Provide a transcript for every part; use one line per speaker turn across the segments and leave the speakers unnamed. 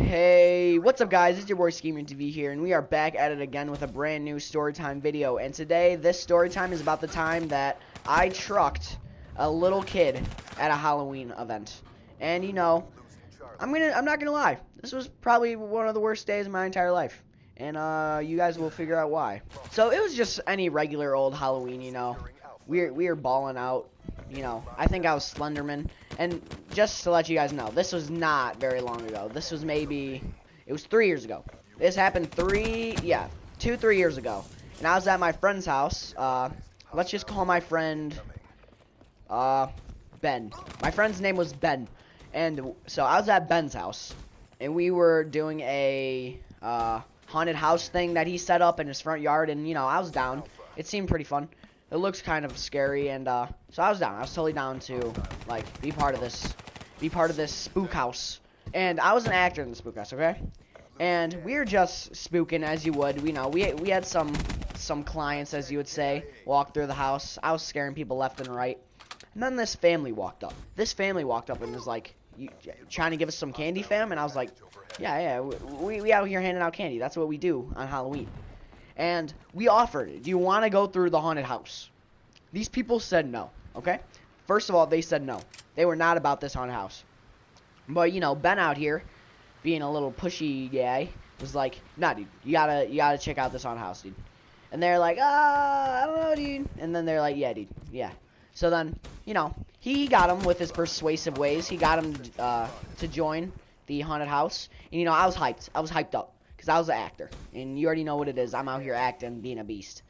Hey, what's up guys, it's your boy Scheming TV here, and we are back at it again with a brand new storytime video. And today, this storytime is about the time that I trucked a little kid at a Halloween event. And you know, I'm not gonna lie, this was probably one of the worst days of my entire life. And you guys will figure out why. So it was just any regular old Halloween, you know. We were balling out, you know. I think I was Slenderman. And just to let you guys know, this was not very long ago. This was it was 3 years ago. This happened 3 years ago. And I was at my friend's house. Let's just call my friend, Ben. My friend's name was Ben. And so I was at Ben's house. And we were doing a, haunted house thing that he set up in his front yard. And, you know, I was down. It seemed pretty fun. It looks kind of scary, and so I was down. I was totally down to like be part of this spook house. And I was an actor in the spook house, okay? And we were just spooking as you would. We had some clients, as you would say, walk through the house. I was scaring people left and right. And then this family walked up. This family walked up and was like, "You trying to give us some candy, fam?" And I was like, "Yeah, we out here handing out candy. That's what we do on Halloween." And we offered, "Do you want to go through the haunted house?" These people said no, okay? First of all, they said no. They were not about this haunted house. But, you know, Ben out here, being a little pushy guy, was like, "Nah, dude, you gotta check out this haunted house, dude." And they're like, I don't know, dude." And then they're like, "Yeah, dude, yeah." So then, you know, he got him with his persuasive ways. He got him to join the haunted house. And, you know, I was hyped. I was hyped up. Because I was an actor, and you already know what it is. I'm out here acting, being a beast.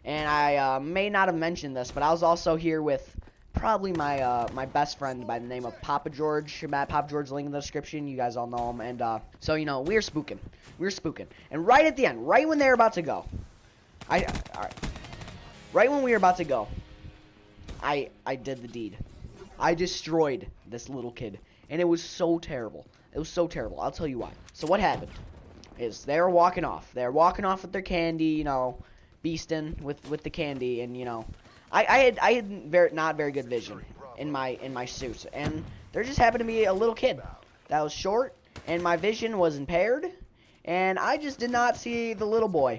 And I may not have mentioned this, but I was also here with probably my best friend by the name of Papa George. Papa George, link in the description. You guys all know him. And so, you know, we were spooking. And right at the end, right when they were about to go, right when we were about to go, I did the deed. I destroyed this little kid, and it was so terrible. It was so terrible. I'll tell you why. So what happened is they were walking off. They were walking off with their candy, you know, beasting with the candy, and you know, I had not very good vision in my suit, and there just happened to be a little kid that was short, and my vision was impaired, and I just did not see the little boy.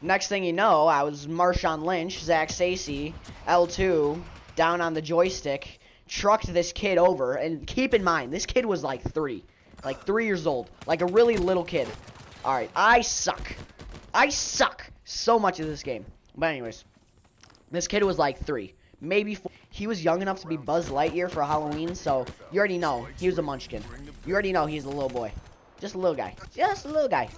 Next thing you know, I was Marshawn Lynch, Zach Stacy, L2, down on the joystick, trucked this kid over, and keep in mind, this kid was like 3 years old, like a really little kid. Alright, I suck so much at this game. But anyways, this kid was like 3, maybe 4. He was young enough to be Buzz Lightyear for Halloween, so you already know he was a munchkin. You already know he's a little boy. Just a little guy.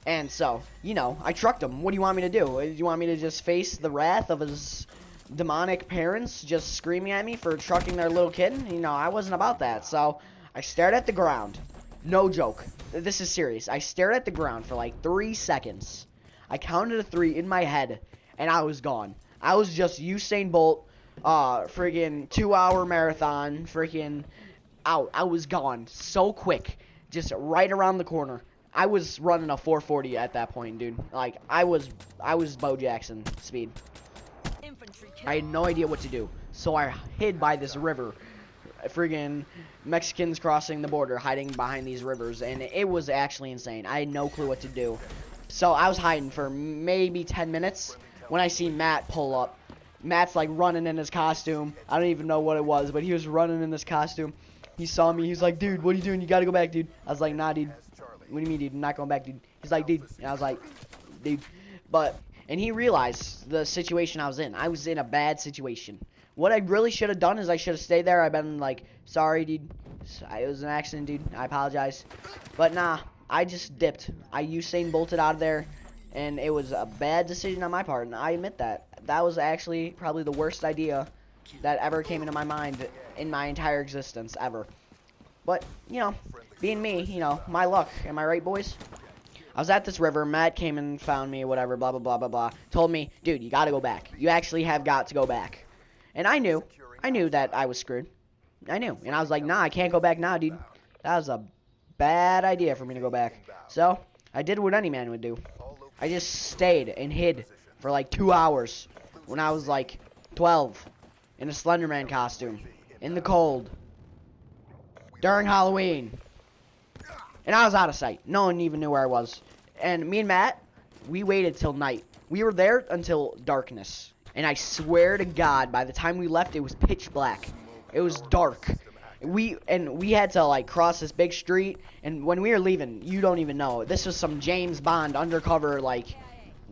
And so, you know, I trucked him. What do you want me to do? Do you want me to just face the wrath of his demonic parents just screaming at me for trucking their little kid? You know, I wasn't about that. So I stared at the ground. No joke. This is serious. I stared at the ground for like 3 seconds. I counted to 3 in my head, and I was gone. I was just Usain Bolt, friggin' 2-hour marathon, friggin' out. I was gone so quick, just right around the corner. I was running a 440 at that point, dude. Like I was Bo Jackson speed. I had no idea what to do, so I hid by this river. Friggin' Mexicans crossing the border, hiding behind these rivers, and it was actually insane. I had no clue what to do. So I was hiding for maybe 10 minutes when I see Matt pull up. Matt's like running in his costume. I don't even know what it was, but he was running in this costume. He saw me. He was like, "Dude, what are you doing? You gotta go back, dude." I was like, "Nah, dude. What do you mean, dude? I'm not going back, dude." He's like, "Dude." And I was like, "Dude." And he realized the situation I was in. I was in a bad situation. What I really should have done is I should have stayed there. I've been like, "Sorry, dude. It was an accident, dude. I apologize." But nah, I just dipped. I Usain Bolted out of there, and it was a bad decision on my part, and I admit that. That was actually probably the worst idea that ever came into my mind in my entire existence, ever. But, you know, being me, you know, my luck. Am I right, boys? I was at this river. Matt came and found me, whatever, blah, blah, blah, blah, blah. Told me, "Dude, you gotta go back. You actually have got to go back." And I knew that I was screwed. I knew. And I was like, "Nah, I can't go back now, dude. That was a bad idea for me to go back." So, I did what any man would do. I just stayed and hid for like 2 hours when I was like 12 in a Slenderman costume in the cold during Halloween. And I was out of sight. No one even knew where I was. And me and Matt, we waited till night. We were there until darkness. And I swear to God, by the time we left, it was pitch black. It was dark. We had to like cross this big street, and when we were leaving, you don't even know. This was some James Bond undercover, like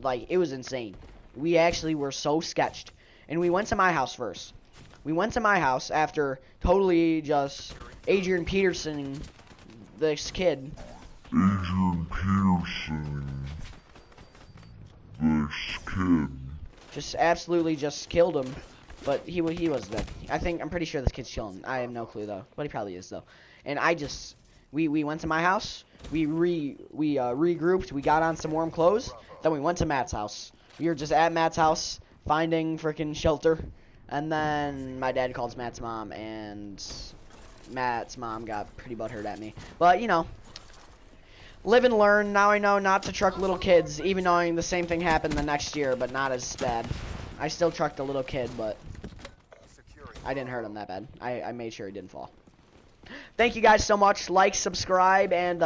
it was insane. We actually were so sketched. And we went to my house first. We went to my house after totally just Adrian Peterson, this kid.
Adrian Peterson, this kid.
Just absolutely just killed him. But he was dead. I'm pretty sure this kid's chilling. I have no clue though, but he probably is though. And we went to my house. We regrouped. We got on some warm clothes. Then we went to Matt's house. We were just at Matt's house finding freaking shelter. And then my dad calls Matt's mom, and Matt's mom got pretty butthurt at me. But you know, live and learn. Now I know not to truck little kids, even knowing the same thing happened the next year, but not as bad. I still trucked a little kid, but I didn't hurt him that bad. I made sure he didn't fall. Thank you guys so much. Like, subscribe, and